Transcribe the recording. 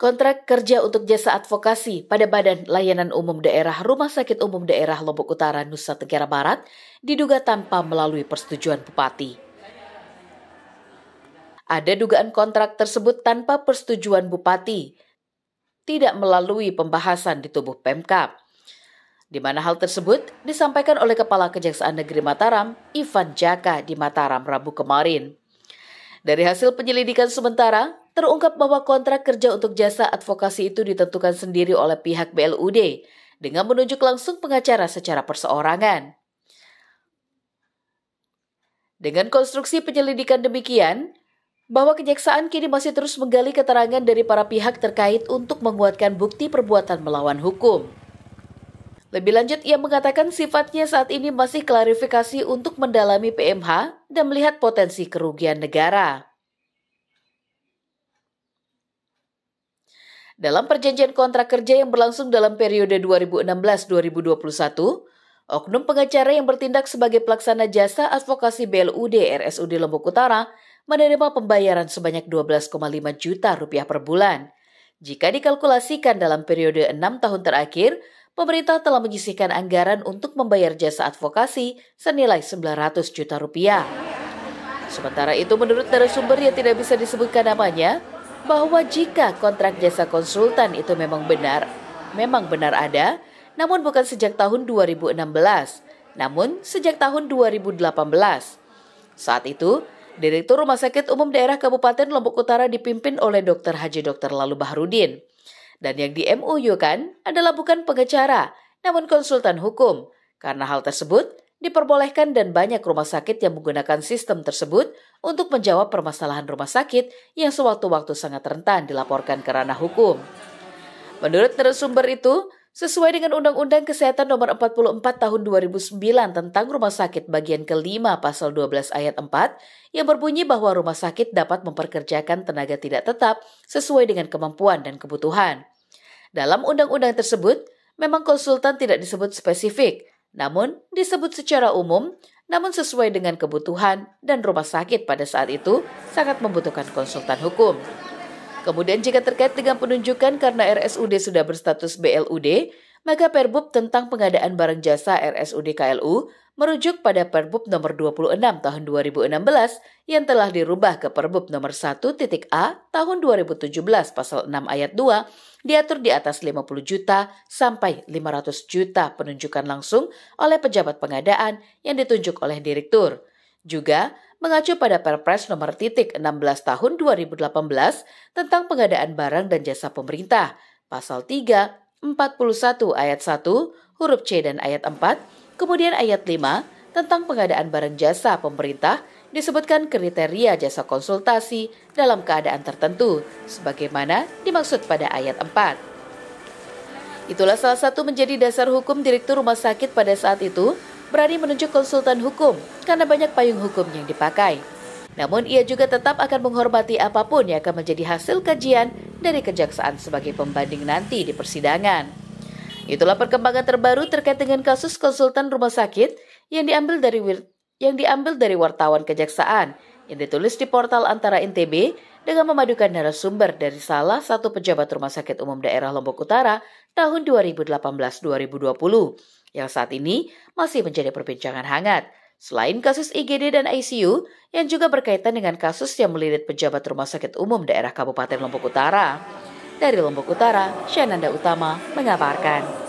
Kontrak kerja untuk jasa advokasi pada Badan Layanan Umum Daerah Rumah Sakit Umum Daerah Lombok Utara, Nusa Tenggara Barat diduga tanpa melalui persetujuan Bupati. Ada dugaan kontrak tersebut tanpa persetujuan Bupati, tidak melalui pembahasan di tubuh Pemkab, di mana hal tersebut disampaikan oleh Kepala Kejaksaan Negeri Mataram, Ivan Jaka di Mataram Rabu kemarin. Dari hasil penyelidikan sementara, terungkap bahwa kontrak kerja untuk jasa advokasi itu ditentukan sendiri oleh pihak BLUD dengan menunjuk langsung pengacara secara perseorangan. Dengan konstruksi penyelidikan demikian, bahwa kejaksaan kini masih terus menggali keterangan dari para pihak terkait untuk menguatkan bukti perbuatan melawan hukum. Lebih lanjut, ia mengatakan sifatnya saat ini masih klarifikasi untuk mendalami PMH dan melihat potensi kerugian negara. Dalam perjanjian kontrak kerja yang berlangsung dalam periode 2016-2021, oknum pengacara yang bertindak sebagai pelaksana jasa advokasi BLUD RSUD Lombok Utara menerima pembayaran sebanyak 12,5 juta rupiah per bulan. Jika dikalkulasikan dalam periode 6 tahun terakhir, pemerintah telah menyisihkan anggaran untuk membayar jasa advokasi senilai 900 juta rupiah. Sementara itu, menurut narasumber yang tidak bisa disebutkan namanya, bahwa jika kontrak jasa konsultan itu memang benar ada, namun bukan sejak tahun 2016, namun sejak tahun 2018. Saat itu, Direktur Rumah Sakit Umum Daerah Kabupaten Lombok Utara dipimpin oleh Dr. Haji Dr. Lalu Bahrudin. Dan yang di MOU-kan adalah bukan pengacara, namun konsultan hukum. Karena hal tersebut diperbolehkan dan banyak rumah sakit yang menggunakan sistem tersebut untuk menjawab permasalahan rumah sakit yang sewaktu-waktu sangat rentan dilaporkan ke ranah hukum. Menurut narasumber itu, sesuai dengan Undang-Undang Kesehatan Nomor 44 Tahun 2009 tentang Rumah Sakit bagian ke-5 Pasal 12 Ayat 4 yang berbunyi bahwa rumah sakit dapat memperkerjakan tenaga tidak tetap sesuai dengan kemampuan dan kebutuhan. Dalam undang-undang tersebut, memang konsultan tidak disebut spesifik, namun disebut secara umum, namun sesuai dengan kebutuhan dan rumah sakit pada saat itu sangat membutuhkan konsultan hukum. Kemudian jika terkait dengan penunjukan karena RSUD sudah berstatus BLUD, maka Perbub tentang pengadaan barang jasa RSUD KLU merujuk pada Perbub nomor 26 tahun 2016 yang telah dirubah ke Perbub nomor 1.A tahun 2017 pasal 6 ayat 2 diatur di atas 50 juta sampai 500 juta penunjukan langsung oleh pejabat pengadaan yang ditunjuk oleh direktur. Juga mengacu pada Perpres nomor 16 tahun 2018 tentang pengadaan barang dan jasa pemerintah, pasal 3, 41 ayat 1, huruf C dan ayat 4, kemudian ayat 5 tentang pengadaan barang jasa pemerintah disebutkan kriteria jasa konsultasi dalam keadaan tertentu, sebagaimana dimaksud pada ayat 4. Itulah salah satu menjadi dasar hukum Direktur Rumah Sakit pada saat itu berani menunjuk konsultan hukum karena banyak payung hukum yang dipakai. Namun ia juga tetap akan menghormati apapun yang akan menjadi hasil kajian dari kejaksaan sebagai pembanding nanti di persidangan. Itulah perkembangan terbaru terkait dengan kasus konsultan rumah sakit yang diambil dari wartawan kejaksaan yang ditulis di portal Antara NTB dengan memadukan narasumber dari salah satu pejabat Rumah Sakit Umum Daerah Lombok Utara tahun 2018-2020 yang saat ini masih menjadi perbincangan hangat. Selain kasus IGD dan ICU yang juga berkaitan dengan kasus yang melilit pejabat Rumah Sakit Umum Daerah Kabupaten Lombok Utara. Dari Lombok Utara, Syananda Utama mengabarkan.